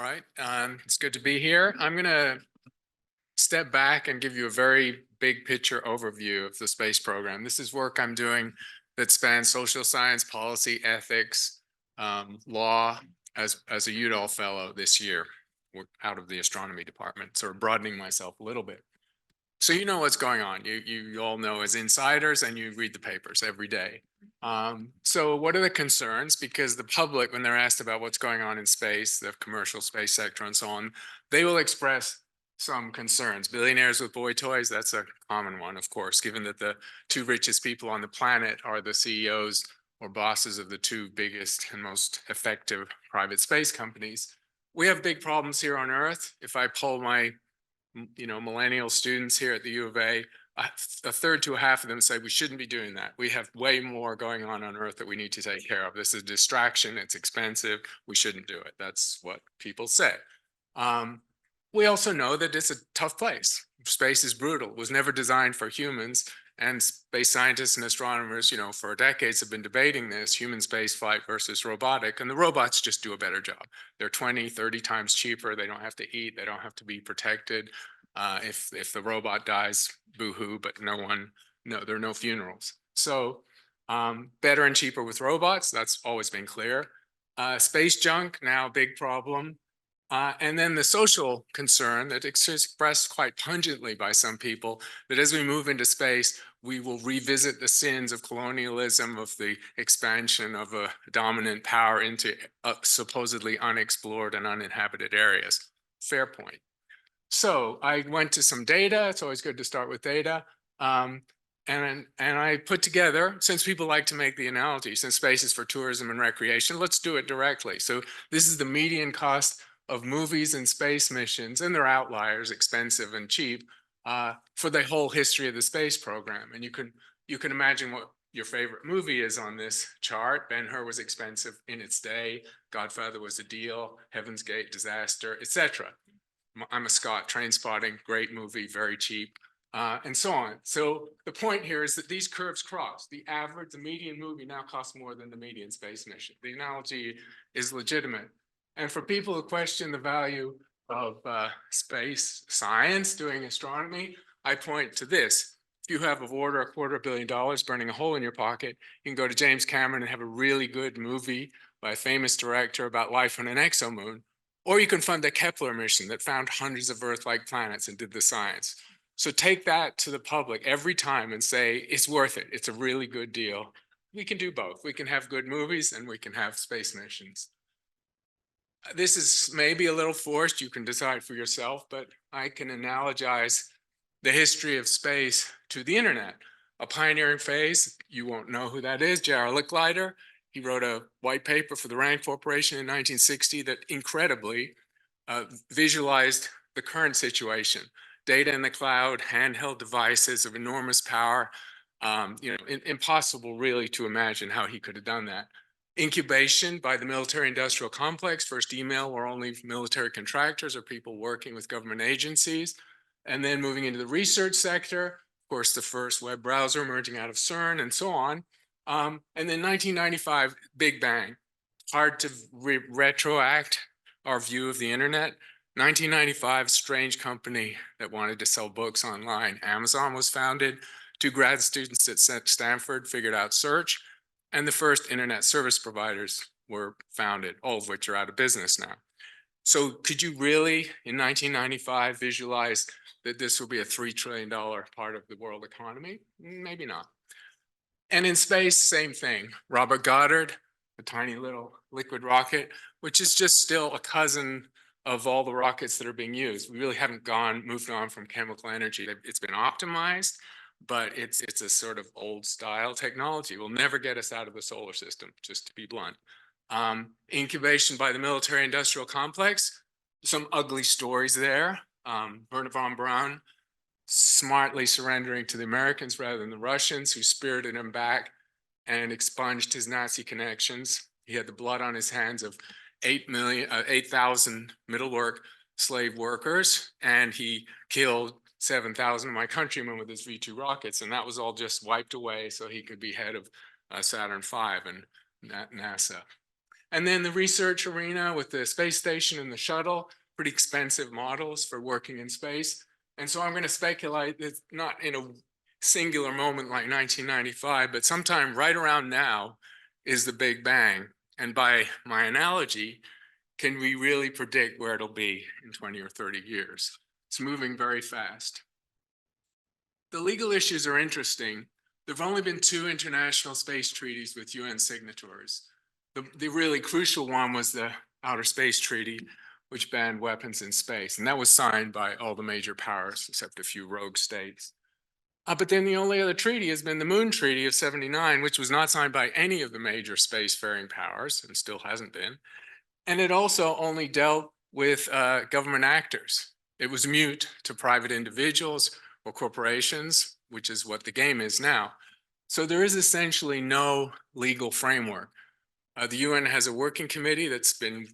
All right, it's good to be here. I'm going to step back and give you a very big picture overview of the space program. This is work I'm doing that spans social science, policy, ethics, law, as a Udall fellow this year. We're out of the astronomy department, sort of broadening myself a little bit. So you know what's going on. You all know as insiders, and you read the papers every day. So what are the concerns? Because the public, when they're asked about what's going on in space, the commercial space sector and so on, they will express some concerns. Billionaires with boy toys, that's a common one, of course, given that the two richest people on the planet are the CEOs or bosses of the two biggest and most effective private space companies. We have big problems here on Earth. If I poll my millennial students here at the U of a third to a half of them say we shouldn't be doing that. We have way more going on Earth that we need to take care of. This is a distraction. It's expensive. We shouldn't do it. That's what people say. We also know that it's a tough place. Space is brutal. It was never designed for humans. And space scientists and astronomers, for decades have been debating this, human space flight versus robotic. And the robots just do a better job. They're 20, 30 times cheaper. They don't have to eat. They don't have to be protected. If the robot dies, boo-hoo, but there are no funerals. So better and cheaper with robots. That's always been clear. Space junk, now a big problem. And then the social concern that is expressed quite pungently by some people, that as we move into space, we will revisit the sins of colonialism, of the expansion of a dominant power into supposedly unexplored and uninhabited areas. Fair point. So I went to some data. It's always good to start with data. And I put together, since people like to make the analogy, since space is for tourism and recreation, let's do it directly. So this is the median cost of movies and space missions, and they're outliers, expensive and cheap, for the whole history of the space program. And you can imagine what your favorite movie is on this chart. Ben-Hur was expensive in its day. Godfather was a deal. Heaven's Gate, disaster, etc. I'm a Scot, Train Spotting, great movie, very cheap, and so on. So the point here is that these curves cross. The median movie now costs more than the median space mission. The analogy is legitimate. And for people who question the value of space science doing astronomy, I point to this. If you have of order $250 million burning a hole in your pocket, you can go to James Cameron and have a really good movie by a famous director about life on an exomoon. Or you can fund the Kepler mission that found hundreds of Earth-like planets and did the science. So take that to the public every time and say, it's worth it. It's a really good deal. We can do both. We can have good movies and we can have space missions. This is maybe a little forced. You can decide for yourself, but I can analogize the history of space to the internet. A pioneering phase, you won't know who that is, J.R. Licklider. He wrote a white paper for the RAND Corporation in 1960 that incredibly visualized the current situation. Data in the cloud, handheld devices of enormous power, impossible really to imagine how he could have done that. Incubation by the military-industrial complex, first email were only military contractors or people working with government agencies, and then moving into the research sector, of course, the first web browser emerging out of CERN and so on. And then 1995, Big Bang. Hard to retroact our view of the internet. 1995, strange company that wanted to sell books online. Amazon was founded. Two grad students at Stanford figured out search. And the first internet service providers were founded, all of which are out of business now. So could you really, in 1995, visualize that this will be a $3 trillion part of the world economy? Maybe not. And in space, same thing. Robert Goddard, a tiny little liquid rocket, which is just still a cousin of all the rockets that are being used. We really haven't moved on from chemical energy. It's been optimized, but it's a sort of old style technology. Will never get us out of the solar system, just to be blunt. Incubation by the military industrial complex, some ugly stories there. Wernher von Braun smartly surrendering to the Americans rather than the Russians, who spirited him back and expunged his Nazi connections. He had the blood on his hands of 8,000 middle work slave workers, and he killed 7,000 of my countrymen with his V-2 rockets, and that was all just wiped away so he could be head of Saturn V and NASA. And then the research arena with the space station and the shuttle, pretty expensive models for working in space. And so I'm going to speculate that not in a singular moment like 1995, but sometime right around now is the Big Bang. And by my analogy, can we really predict where it'll be in 20 or 30 years? It's moving very fast. The legal issues are interesting. There have only been 2 international space treaties with UN signatories. The really crucial one was the Outer Space Treaty, which banned weapons in space. And that was signed by all the major powers, except a few rogue states. But then the only other treaty has been the Moon Treaty of '79, which was not signed by any of the major spacefaring powers and still hasn't been. And it also only dealt with government actors. It was mute to private individuals or corporations, which is what the game is now. So there is essentially no legal framework. The UN has a working committee that's been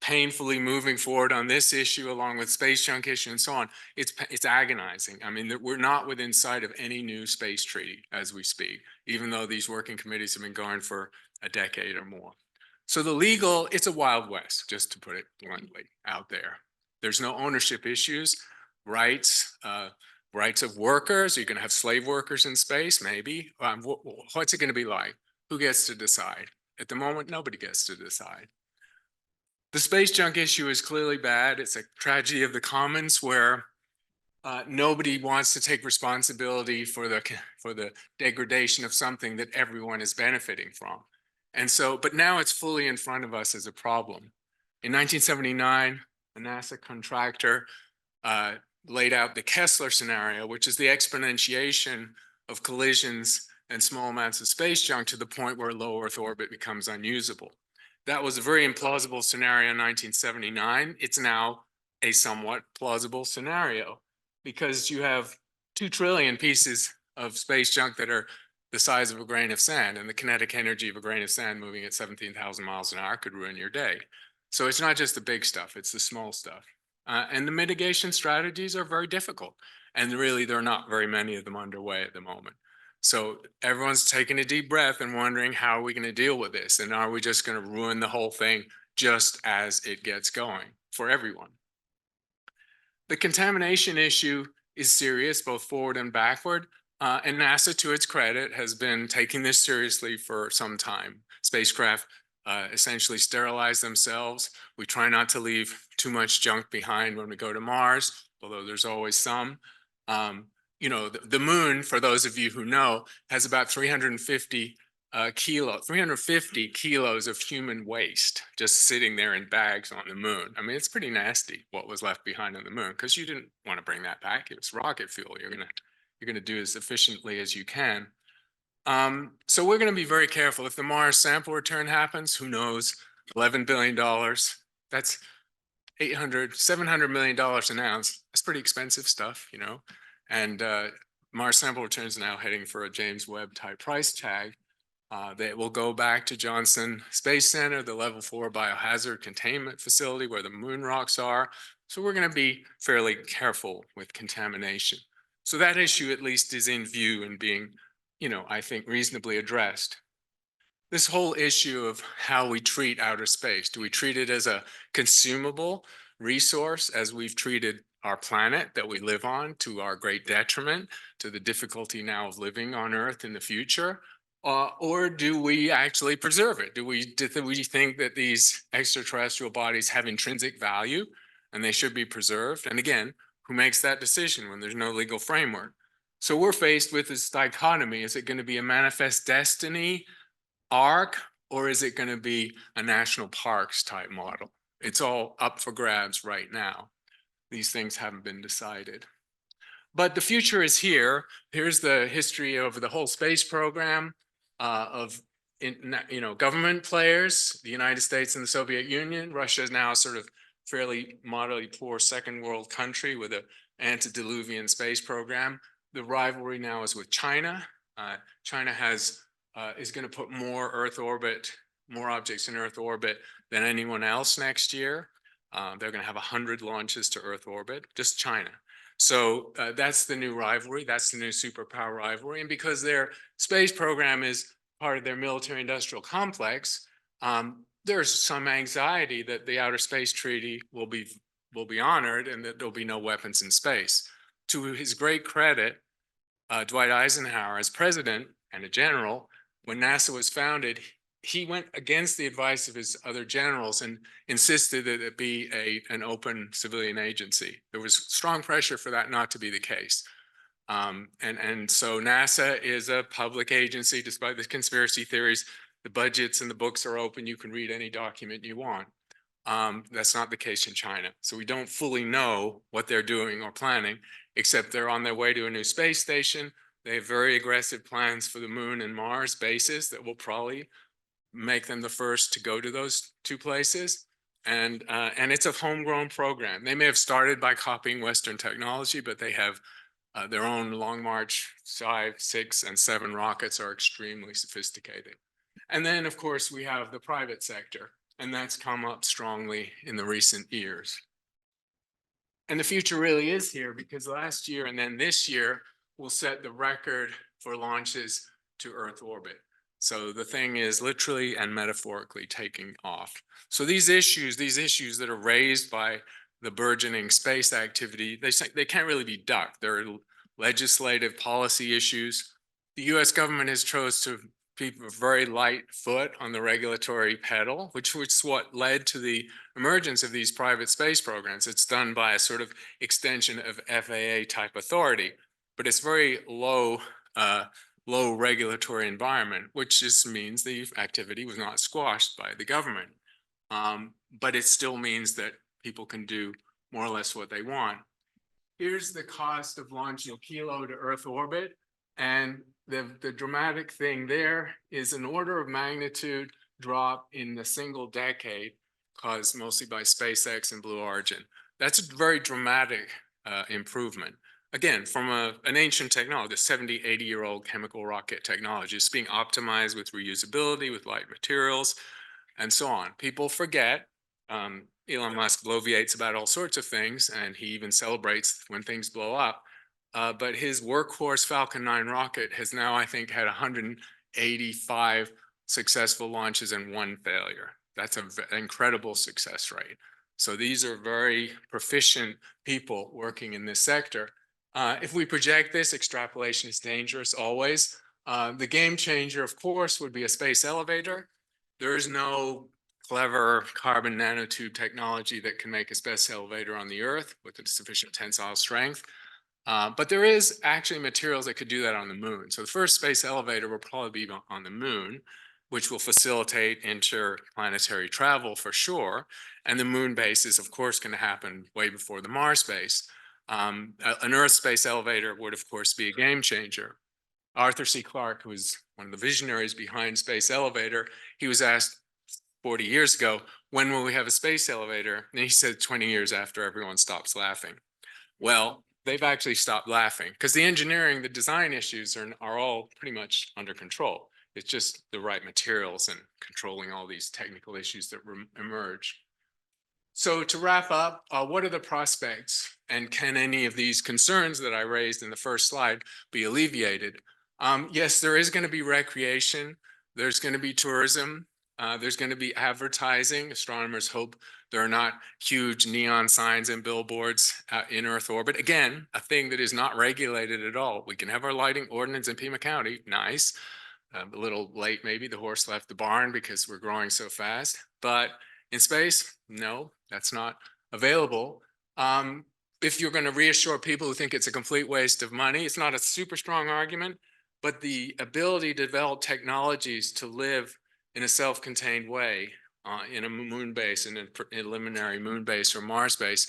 painfully moving forward on this issue, along with space junk issue and so on. It's agonizing. I mean, we're not within sight of any new space treaty as we speak, even though these working committees have been going for a decade or more. So the legal, it's a wild west, just to put it bluntly, out there. There's no ownership issues, rights, rights of workers. You're going to have slave workers in space, maybe. What's it going to be like? Who gets to decide? At the moment, nobody gets to decide. The space junk issue is clearly bad. It's a tragedy of the commons where nobody wants to take responsibility for the degradation of something that everyone is benefiting from. And so, but now it's fully in front of us as a problem. In 1979, a NASA contractor laid out the Kessler scenario, which is the exponentiation of collisions and small amounts of space junk to the point where low Earth orbit becomes unusable. That was a very implausible scenario in 1979. It's now a somewhat plausible scenario because you have 2 trillion pieces of space junk that are the size of a grain of sand, and the kinetic energy of a grain of sand moving at 17,000 miles an hour could ruin your day. So it's not just the big stuff, it's the small stuff. And the mitigation strategies are very difficult. And really, there are not very many of them underway at the moment. So everyone's taking a deep breath and wondering, how are we going to deal with this? And are we just going to ruin the whole thing just as it gets going for everyone? The contamination issue is serious, both forward and backward. And NASA, to its credit, has been taking this seriously for some time. Spacecraft essentially sterilize themselves. We try not to leave too much junk behind when we go to Mars, although there's always some. You know, the moon, for those of you who know, has about 350 kilos of human waste just sitting there in bags on the moon. I mean, it's pretty nasty what was left behind on the moon, because you didn't want to bring that back. It was rocket fuel. You're gonna do as efficiently as you can. So we're going to be very careful. If the Mars sample return happens, who knows? $11 billion. That's $700 million an ounce. That's pretty expensive stuff, you know. And Mars sample return is now heading for a James Webb type price tag. That will go back to Johnson Space Center, the level 4 biohazard containment facility where the moon rocks are. So we're going to be fairly careful with contamination. So that issue at least is in view and being, you know, I think reasonably addressed. This whole issue of how we treat outer space, do we treat it as a consumable resource as we've treated our planet that we live on, to our great detriment, to the difficulty now of living on Earth in the future? Or do we actually preserve it? Do we think that these extraterrestrial bodies have intrinsic value and they should be preserved? And again, who makes that decision when there's no legal framework? So we're faced with this dichotomy. Is it going to be a manifest destiny arc, or is it going to be a national parks type model? It's all up for grabs right now. These things haven't been decided. But the future is here. Here's the history of the whole space program, government players, the United States and the Soviet Union. Russia is now sort of fairly moderately poor second world country with an antediluvian space program. The rivalry now is with China. China is going to put more objects in Earth orbit than anyone else next year. They're going to have 100 launches to Earth orbit, just China. So that's the new rivalry. That's the new superpower rivalry. And because their space program is part of their military industrial complex, there's some anxiety that the Outer Space Treaty will be honored and that there'll be no weapons in space. To his great credit, Dwight Eisenhower, as president and a general, when NASA was founded, he went against the advice of his other generals and insisted that it be an open civilian agency. There was strong pressure for that not to be the case. And so NASA is a public agency, despite the conspiracy theories. The budgets and the books are open. You can read any document you want. That's not the case in China. So we don't fully know what they're doing or planning, except they're on their way to a new space station. They have very aggressive plans for the Moon and Mars bases that will probably make them the first to go to those two places. And it's a homegrown program. They may have started by copying Western technology, but they have their own Long March 5, 6, and 7 rockets are extremely sophisticated. And then, of course, we have the private sector, and that's come up strongly in the recent years. And the future really is here, because last year and then this year will set the record for launches to Earth orbit. So the thing is literally and metaphorically taking off. So these issues that are raised by the burgeoning space activity, they can't really be ducked. They're legislative policy issues. The US government has chose to keep a very light foot on the regulatory pedal, which was what led to the emergence of these private space programs. It's done by a sort of extension of FAA type authority, but it's very low regulatory environment, which just means the activity was not squashed by the government. But it still means that people can do more or less what they want. Here's the cost of launching Kilo to Earth orbit. And the dramatic thing there is an order of magnitude drop in the single decade caused mostly by SpaceX and Blue Origin. That's a very dramatic improvement. Again, from an ancient technology, the 70, 80-year-old chemical rocket technology is being optimized with reusability, with light materials, and so on. People forget, Elon Musk bloviates about all sorts of things, and he even celebrates when things blow up. But his workhorse Falcon 9 rocket has now, I think, had 185 successful launches and 1 failure. That's an incredible success rate. So these are very proficient people working in this sector. If we project this, extrapolation is dangerous always. The game changer, of course, would be a space elevator. There is no clever carbon nanotube technology that can make a space elevator on the Earth with a sufficient tensile strength. But there is actually materials that could do that on the moon. So the first space elevator will probably be on the moon, which will facilitate interplanetary travel for sure. And the moon base is, of course, going to happen way before the Mars base. An Earth space elevator would, of course, be a game changer. Arthur C. Clarke, who was one of the visionaries behind Space Elevator, he was asked 40 years ago, when will we have a space elevator? And he said 20 years after everyone stops laughing. Well, they've actually stopped laughing because the engineering, the design issues are all pretty much under control. It's just the right materials and controlling all these technical issues that emerge. So to wrap up, what are the prospects, and can any of these concerns that I raised in the first slide be alleviated? Yes, there is going to be recreation. There's going to be tourism. There's going to be advertising. Astronomers hope there are not huge neon signs and billboards in Earth orbit. Again, a thing that is not regulated at all. We can have our lighting ordinance in Pima County. Nice. A little late, maybe. The horse left the barn because we're growing so fast. But in space, no, that's not available. If you're going to reassure people who think it's a complete waste of money, it's not a super strong argument, but the ability to develop technologies to live in a self-contained way in a moon base, in a preliminary moon base or Mars base,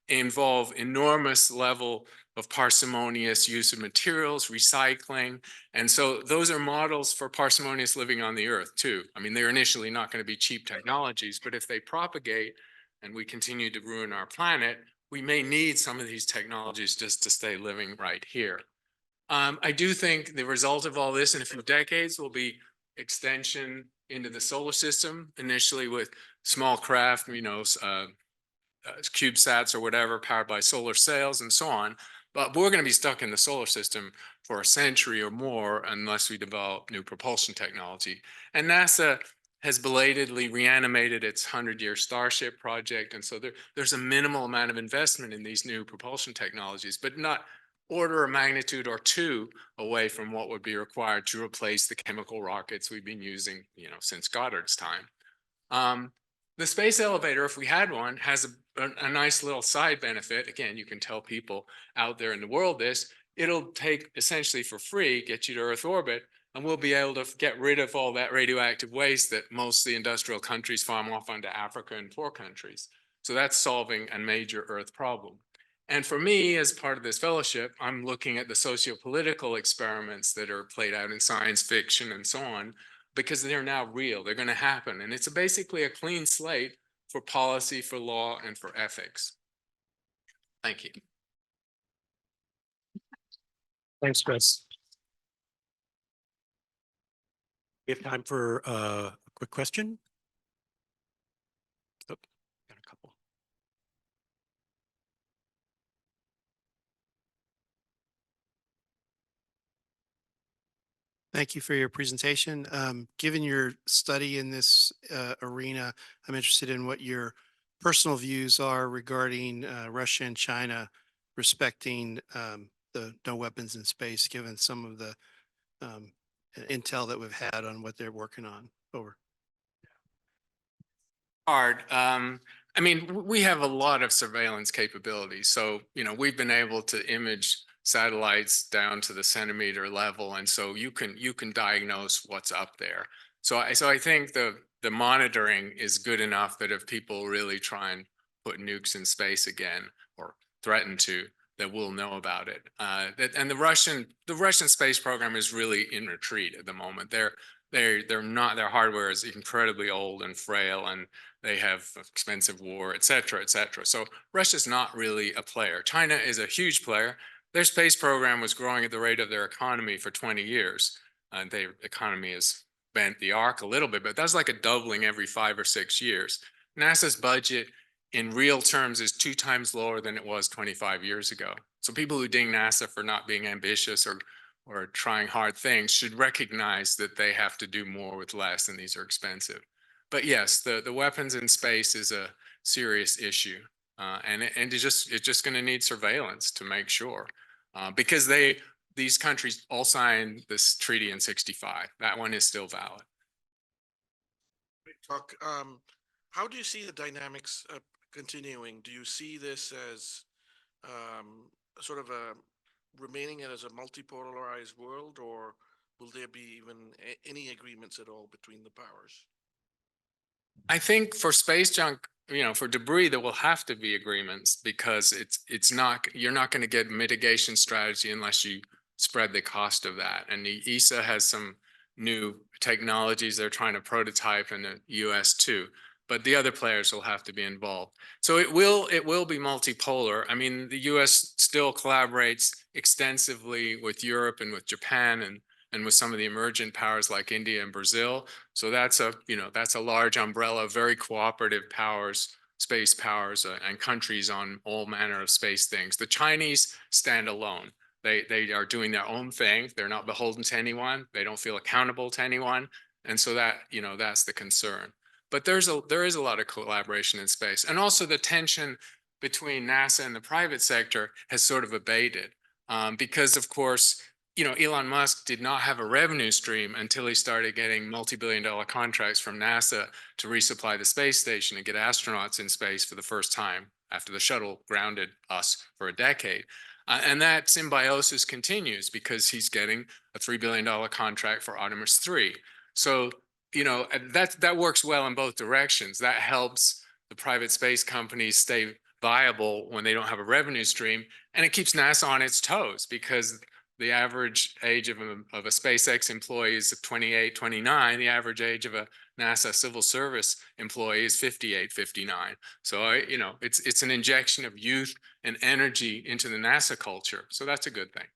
involve enormous level of parsimonious use of materials, recycling. And so those are models for parsimonious living on the Earth too. I mean, they're initially not going to be cheap technologies, but if they propagate and we continue to ruin our planet, we may need some of these technologies just to stay living right here. I do think the result of all this in a few decades will be extension into the solar system, initially with small craft, CubeSats or whatever, powered by solar sails and so on. But we're going to be stuck in the solar system for a century or more unless we develop new propulsion technology. And NASA has belatedly reanimated its 100-year Starship project. And so there's a minimal amount of investment in these new propulsion technologies, but not order of magnitude or two away from what would be required to replace the chemical rockets we've been using, since Goddard's time. The space elevator, if we had one, has a nice little side benefit. Again, you can tell people out there in the world this. It'll take essentially for free, get you to Earth orbit, and we'll be able to get rid of all that radioactive waste that most of the industrial countries farm off onto Africa and poor countries. So that's solving a major Earth problem. And for me, as part of this fellowship, I'm looking at the socio-political experiments that are played out in science fiction and so on, because they're now real. They're going to happen. And it's basically a clean slate for policy, for law, and for ethics. Thank you. Thanks, Chris. We have time for a quick question. Oh, got a couple. Thank you for your presentation. Given your study in this arena, I'm interested in what your personal views are regarding Russia and China respecting the no weapons in space, given some of the intel that we've had on what they're working on. Over. Hard. I mean, we have a lot of surveillance capabilities. So, we've been able to image satellites down to the centimeter level, and so you can diagnose what's up there. So I think the monitoring is good enough that if people really try and put nukes in space again or threaten to, that we'll know about it. And the Russian space program is really in retreat at the moment. They're not, their hardware is incredibly old and frail, and they have expensive war, et cetera, et cetera. So Russia's not really a player. China is a huge player. Their space program was growing at the rate of their economy for 20 years. Their economy has bent the arc a little bit, but that's like a doubling every 5 or 6 years. NASA's budget in real terms is 2 times lower than it was 25 years ago. So people who ding NASA for not being ambitious or trying hard things should recognize that they have to do more with less, and these are expensive. But yes, the weapons in space is a serious issue, and it's just going to need surveillance to make sure, because these countries all signed this treaty in '65. That one is still valid. Talk. How do you see the dynamics continuing? Do you see this as sort of remaining as a multipolarized world, or will there be even any agreements at all between the powers? I think for space junk, for debris, there will have to be agreements, because you're not going to get mitigation strategy unless you spread the cost of that. And the ESA has some new technologies they're trying to prototype in the US too, but the other players will have to be involved. So it will be multipolar. I mean, the US still collaborates extensively with Europe and with Japan and with some of the emergent powers like India and Brazil. So that's a large umbrella of very cooperative powers, space powers, and countries on all manner of space things. The Chinese stand alone. They are doing their own thing. They're not beholden to anyone. They don't feel accountable to anyone. And so that's the concern. But there is a lot of collaboration in space. And also the tension between NASA and the private sector has sort of abated, because of course, Elon Musk did not have a revenue stream until he started getting multi-billion-dollar contracts from NASA to resupply the space station and get astronauts in space for the first time after the shuttle grounded us for a decade. And that symbiosis continues because he's getting a $3 billion contract for Artemis 3. So, that works well in both directions. That helps the private space companies stay viable when they don't have a revenue stream. And it keeps NASA on its toes, because the average age of a SpaceX employee is 28, 29. The average age of a NASA civil service employee is 58, 59. So, it's an injection of youth and energy into the NASA culture. So that's a good thing.